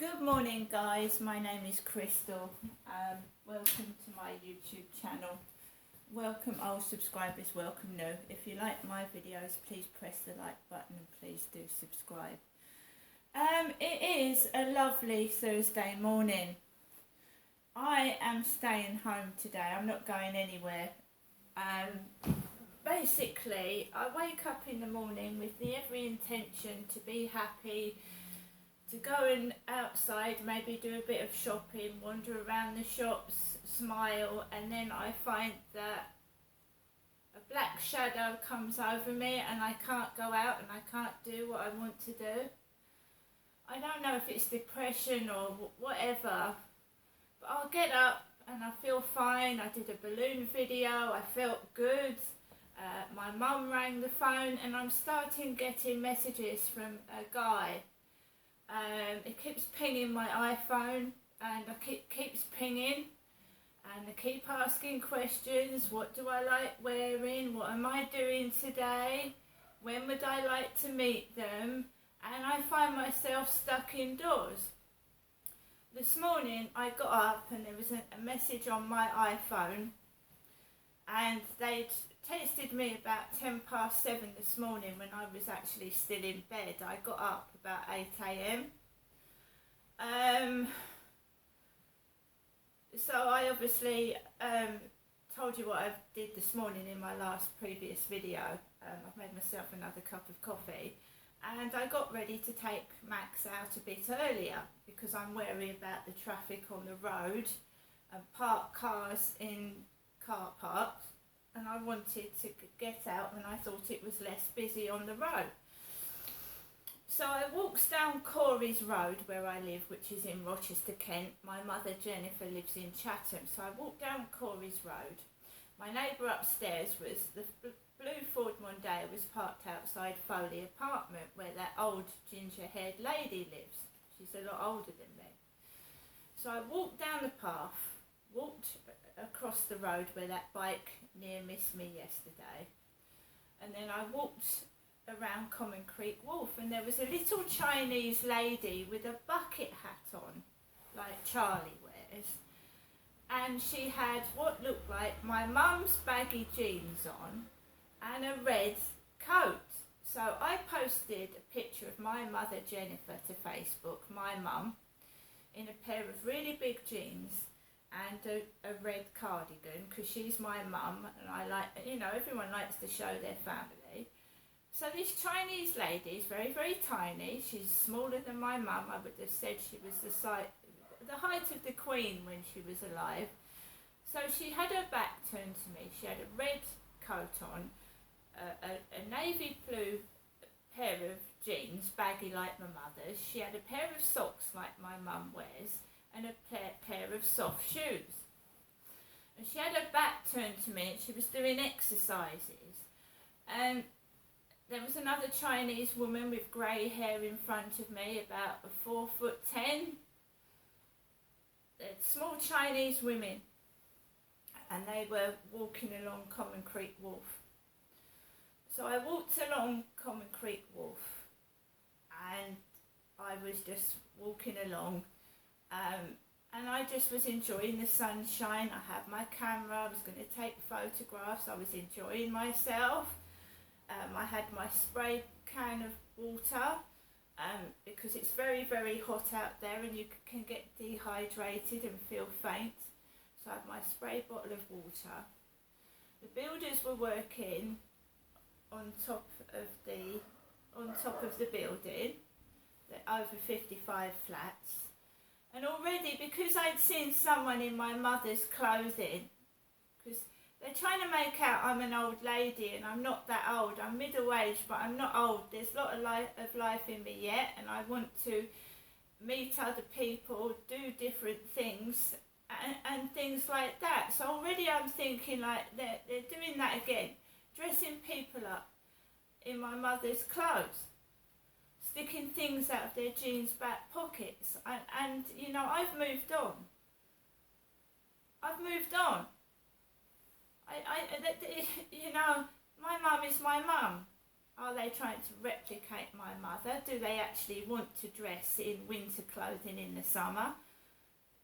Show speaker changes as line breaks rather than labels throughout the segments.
Good morning, guys. My name is Crystal. Welcome to my YouTube channel. Welcome old subscribers, welcome new. If you like my videos, please press the like button and please do subscribe. It is a lovely Thursday morning. I am staying home today. I'm not going anywhere. Basically, I wake up in the morning with the every intention to be happy, to go and outside, maybe do a bit of shopping, wander around the shops, smile, and then I find that a black shadow comes over me and I can't go out and I can't do what I want to do. I don't know if it's depression or whatever, but I'll get up and I feel fine. I did a balloon video, I felt good. My mum rang the phone and I'm starting getting messages from a guy. It keeps pinging my iPhone and keeps pinging and I keep asking questions. What do I like wearing? What am I doing today? When would I like to meet them? And I find myself stuck indoors. This morning I got up and there was a message on my iPhone and they'd texted me about 7:10 this morning when I was actually still in bed. I got up about 8 a.m. So I obviously told you what I did this morning in my previous video. I've made myself another cup of coffee and I got ready to take Max out a bit earlier because I'm wary about the traffic on the road and park cars in car parks. And I wanted to get out when I thought it was less busy on the road. So I walked down Corey's Road where I live, which is in Rochester, Kent. My mother Jennifer lives in Chatham. So I walked down Corey's Road. My neighbour upstairs was the blue Ford Mondeo was parked outside Foley apartment where that old ginger-haired lady lives. She's a lot older than me. So I walked down the path, walked across the road where that bike near missed me yesterday, and then I walked around Common Creek Wharf and there was a little Chinese lady with a bucket hat on like Charlie wears, and she had what looked like my mum's baggy jeans on and a red coat. So I posted a picture of my mother Jennifer to Facebook, my mum, in a pair of really big jeans and a red cardigan because she's my mum and I like, you know, everyone likes to show their family. So this Chinese lady is very, very tiny. She's smaller than my mum. I would have said she was the height of the Queen when she was alive. So she had her back turned to me. She had a red coat on, a navy blue pair of jeans, baggy like my mother's. She had a pair of socks like my mum wears, and a pair of soft shoes. And she had her back turned to me and she was doing exercises. And there was another Chinese woman with grey hair in front of me, about 4'10". They're small Chinese women. And they were walking along Common Creek Wharf. So I walked along Common Creek Wharf and I was just walking along. And I just was enjoying the sunshine. I had my camera, I was going to take photographs, I was enjoying myself. I had my spray can of water because it's very, very hot out there and you can get dehydrated and feel faint. So I had my spray bottle of water. The builders were working on top of the building, over 55 flats. And already, because I'd seen someone in my mother's clothing, because they're trying to make out I'm an old lady and I'm not that old. I'm middle-aged, but I'm not old. There's a lot of life in me yet, and I want to meet other people, do different things, and things like that. So already I'm thinking like they're doing that again, dressing people up in my mother's clothes, sticking things out of their jeans back pockets, and you know, I've moved on. You know, my mum is my mum. Are they trying to replicate my mother? Do they actually want to dress in winter clothing in the summer?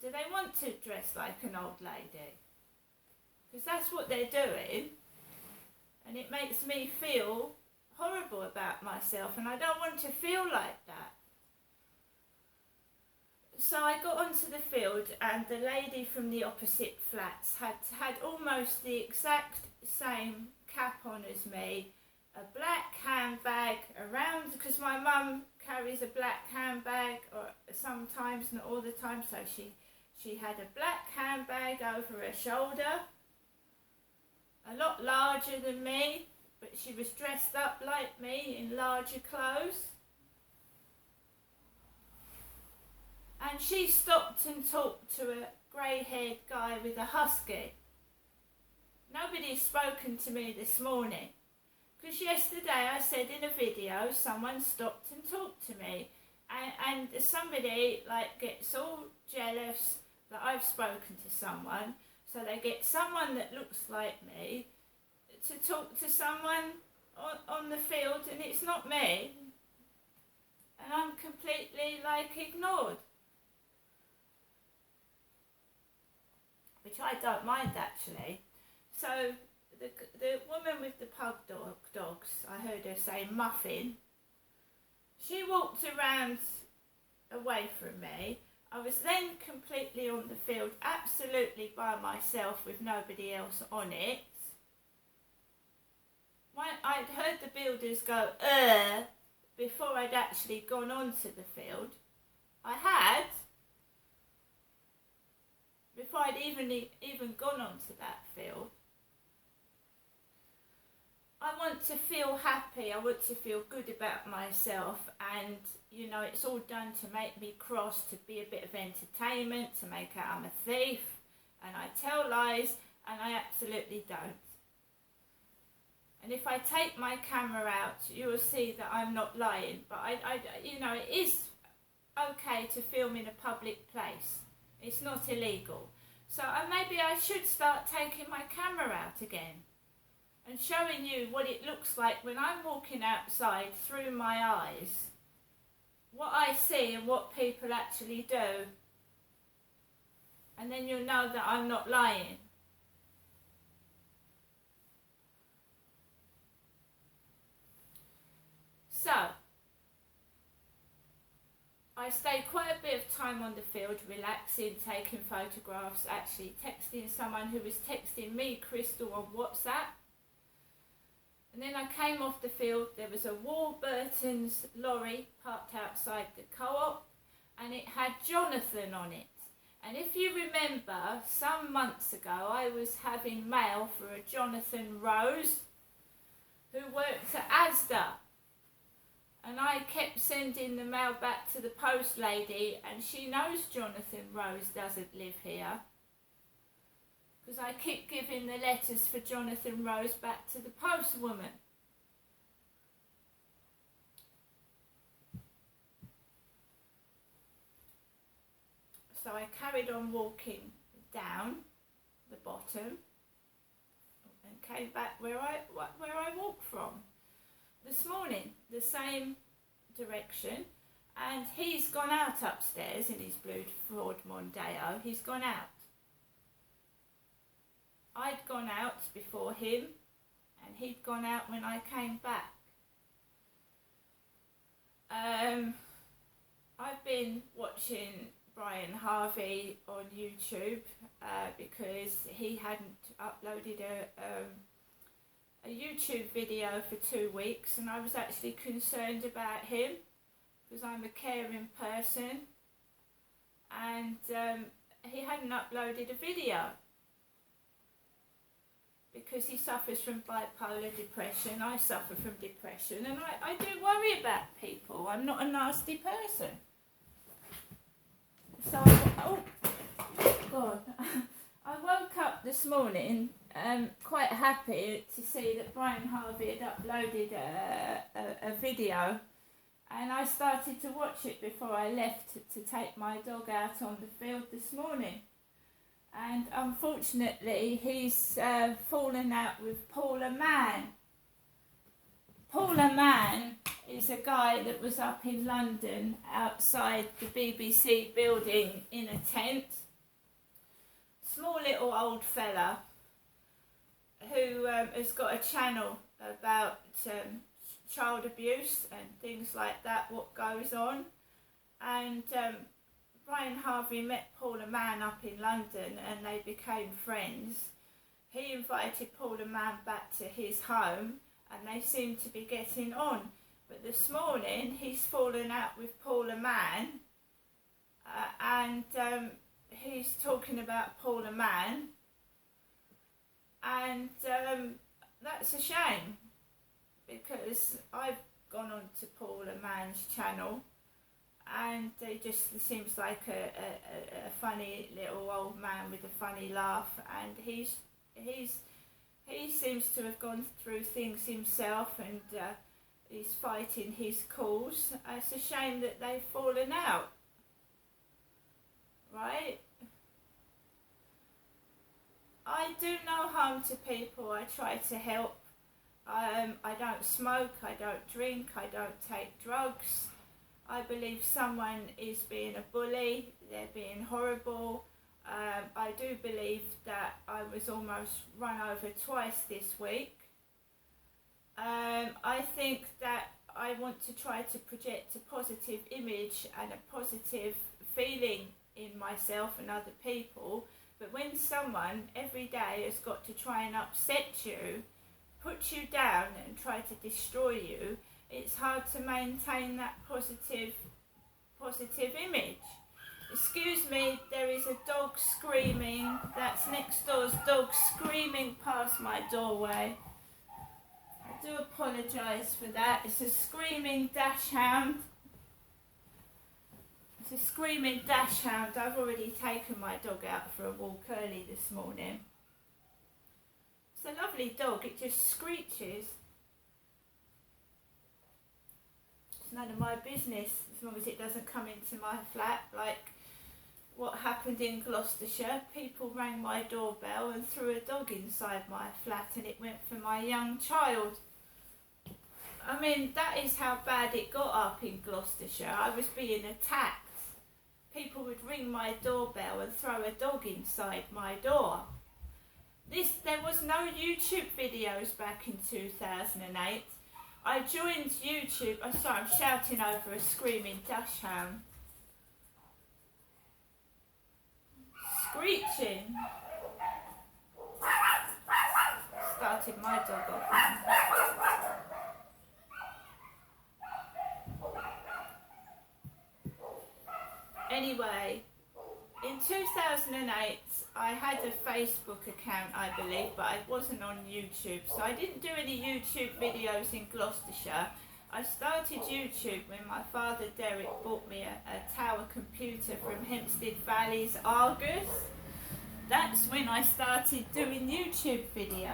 Do they want to dress like an old lady? Because that's what they're doing, and it makes me feel horrible about myself, and I don't want to feel like that. So I got onto the field, and the lady from the opposite flats had almost the exact same cap on as me, a black handbag around, because my mum carries a black handbag, or sometimes, not all the time, so she had a black handbag over her shoulder, a lot larger than me, but she was dressed up like me in larger clothes. And she stopped and talked to a grey-haired guy with a husky. Nobody's spoken to me this morning. Because yesterday I said in a video, someone stopped and talked to me. And somebody gets all jealous that I've spoken to someone. So they get someone that looks like me to talk to someone on the field, and it's not me. And I'm completely ignored. Which I don't mind, actually. So the woman with the pug dogs, I heard her say Muffin, she walked around away from me. I was then completely on the field, absolutely by myself with nobody else on it. I'd heard the builders go, before I'd actually gone onto the field. I had, before I'd even gone onto that field. I want to feel happy, I want to feel good about myself, and it's all done to make me cross, to be a bit of entertainment, to make out I'm a thief, and I tell lies, and I absolutely don't. And if I take my camera out, you will see that I'm not lying, but it is okay to film in a public place. It's not illegal. So maybe I should start taking my camera out again and showing you what it looks like when I'm walking outside through my eyes, what I see and what people actually do. And then you'll know that I'm not lying. So, I stayed quite a bit of time on the field, relaxing, taking photographs, actually texting someone who was texting me, Crystal, on WhatsApp. And then I came off the field, there was a Warburton's lorry parked outside the co-op, and it had Jonathan on it. And if you remember, some months ago, I was having mail for a Jonathan Rose, who worked at Asda. And I kept sending the mail back to the post lady, and she knows Jonathan Rose doesn't live here. Because I keep giving the letters for Jonathan Rose back to the postwoman. So I carried on walking down the bottom and came back where I walked from this morning, the same direction. And he's gone out upstairs in his blue Ford Mondeo. He's gone out. I'd gone out before him, and he'd gone out when I came back. I've been watching Brian Harvey on YouTube because he hadn't uploaded a YouTube video for 2 weeks, and I was actually concerned about him because I'm a caring person, and he hadn't uploaded a video because he suffers from bipolar depression. I suffer from depression, and I do worry about people. I'm not a nasty person. So, I woke up this morning quite happy to see that Brian Harvey had uploaded a video, and I started to watch it before I left to take my dog out on the field this morning. And unfortunately, he's fallen out with Paula Mann. Paula Mann is a guy that was up in London outside the BBC building in a tent. Small little old fella who has got a channel about child abuse and things like that, what goes on. And Brian Harvey met Paula Mann up in London and they became friends. He invited Paula Mann back to his home and they seem to be getting on. But this morning he's fallen out with Paula Mann and he's talking about Paula Mann, and that's a shame because I've gone on to Paula Mann's channel and he just seems like a funny little old man with a funny laugh, and he seems to have gone through things himself and he's fighting his cause. It's a shame that they've fallen out, right? I do no harm to people. I try to help. I don't smoke, I don't drink, I don't take drugs. I believe someone is being a bully, they're being horrible. I do believe that I was almost run over twice this week. I think that I want to try to project a positive image and a positive feeling in myself and other people. But when someone every day has got to try and upset you, put you down and try to destroy you, it's hard to maintain that positive image. Excuse me, there is a dog screaming. That's next door's dog screaming past my doorway. I do apologise for that. It's a screaming dachshund. It's a screaming dachshund. I've already taken my dog out for a walk early this morning. It's a lovely dog. It just screeches. It's none of my business as long as it doesn't come into my flat like what happened in Gloucestershire. People rang my doorbell and threw a dog inside my flat and it went for my young child. I mean, that is how bad it got up in Gloucestershire. I was being attacked. People would ring my doorbell and throw a dog inside my door. There was no YouTube videos back in 2008. I joined YouTube. I'm sorry, I'm shouting over a screaming dachshund. Screeching. Started my dog off. Anyway, in 2008 I had a Facebook account, I believe, but I wasn't on YouTube, so I didn't do any YouTube videos in Gloucestershire. I started YouTube when my father Derek bought me a tower computer from Hempstead Valley's Argus. That's when I started doing YouTube video.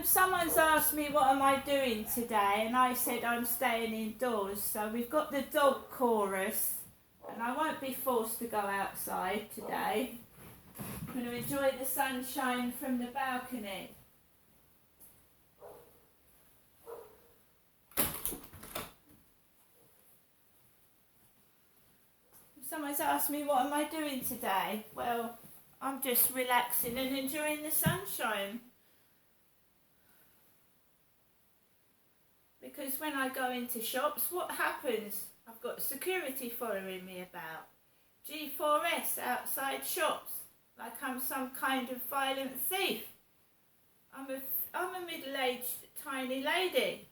Someone's asked me what am I doing today, and I said I'm staying indoors. So we've got the dog chorus, and I won't be forced to go outside today. I'm going to enjoy the sunshine from the balcony. Someone's asked me what am I doing today. Well, I'm just relaxing and enjoying the sunshine. Because when I go into shops, what happens? I've got security following me about. G4S outside shops, like I'm some kind of violent thief. I'm a middle-aged tiny lady.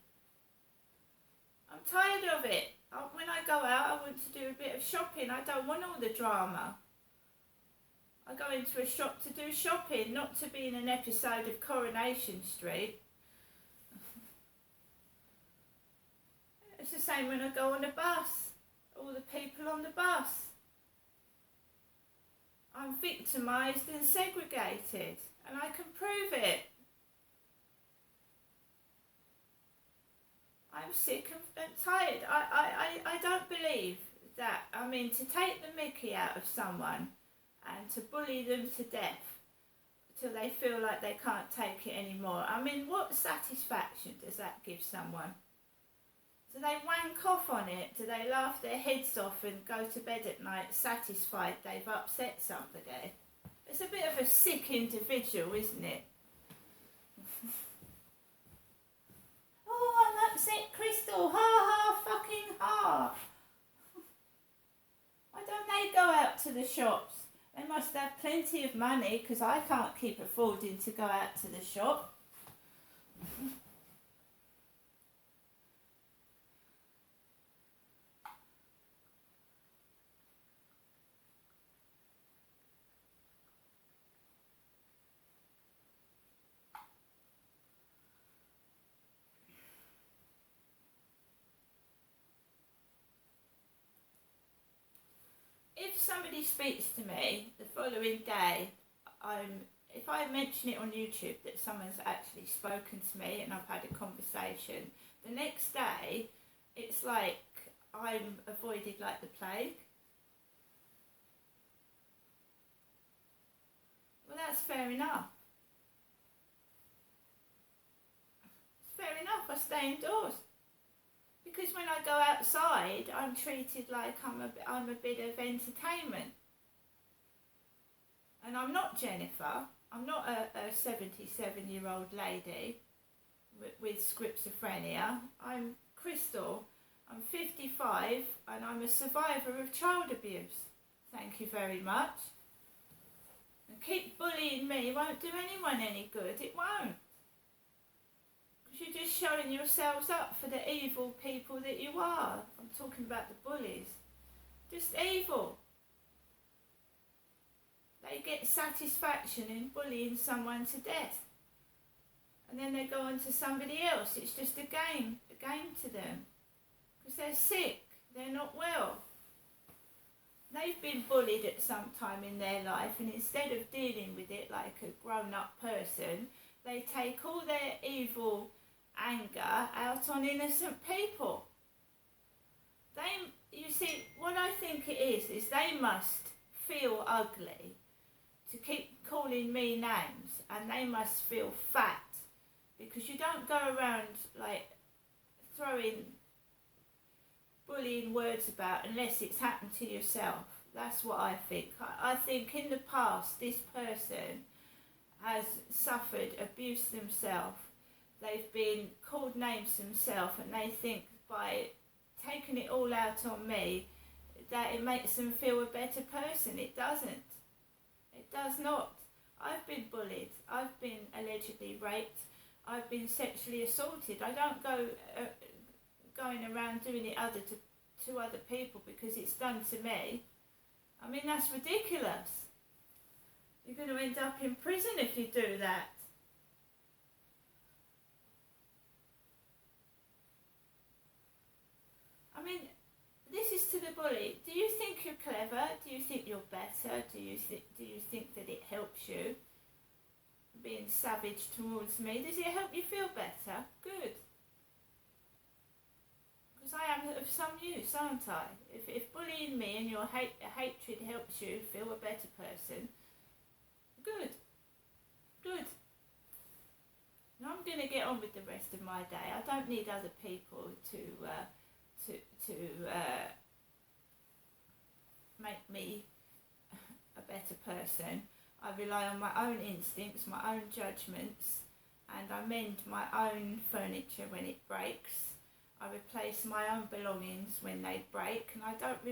I'm tired of it. When I go out, I want to do a bit of shopping. I don't want all the drama. I go into a shop to do shopping, not to be in an episode of Coronation Street. It's the same when I go on a bus. All the people on the bus. I'm victimised and segregated, and I can prove it. I'm sick and tired. I don't believe that. I mean, to take the mickey out of someone and to bully them to death, till they feel like they can't take it anymore. I mean, what satisfaction does that give someone? Do they wank off on it? Do they laugh their heads off and go to bed at night satisfied they've upset somebody? It's a bit of a sick individual, isn't it? Oh, I'm upset Crystal, ha ha, fucking ha. Why don't they go out to the shops? They must have plenty of money, because I can't keep affording to go out to the shop. If somebody speaks to me the following day, if I mention it on YouTube that someone's actually spoken to me and I've had a conversation, the next day it's like I'm avoided like the plague. Well, that's fair enough. It's fair enough, I stay indoors. Because when I go outside, I'm treated like I'm a bit of entertainment. And I'm not Jennifer. I'm not a 77-year-old lady with schizophrenia. I'm Crystal. I'm 55 and I'm a survivor of child abuse. Thank you very much. And keep bullying me won't do anyone any good. It won't. You're just showing yourselves up for the evil people that you are. I'm talking about the bullies. Just evil. They get satisfaction in bullying someone to death. And then they go on to somebody else. It's just a game to them. Because they're sick. They're not well. They've been bullied at some time in their life, and instead of dealing with it like a grown-up person, they take all their evil anger out on innocent people. You see, what I think it is they must feel ugly to keep calling me names, and they must feel fat, because you don't go around like throwing bullying words about unless it's happened to yourself. That's what I think. I think in the past this person has suffered abuse themselves. They've been called names themselves, and they think by taking it all out on me that it makes them feel a better person. It doesn't. It does not. I've been bullied. I've been allegedly raped. I've been sexually assaulted. I don't go going around doing it to other people because it's done to me. I mean, that's ridiculous. You're going to end up in prison if you do that. I mean, this is to the bully. Do you think you're clever? Do you think you're better? Do you think that it helps you being savage towards me? Does it help you feel better? Good. Because I am of some use, aren't I? If bullying me and your hatred helps you feel a better person, good. Good. Now I'm going to get on with the rest of my day. I don't need other people to make me a better person. I rely on my own instincts, my own judgments, and I mend my own furniture when it breaks. I replace my own belongings when they break, and I don't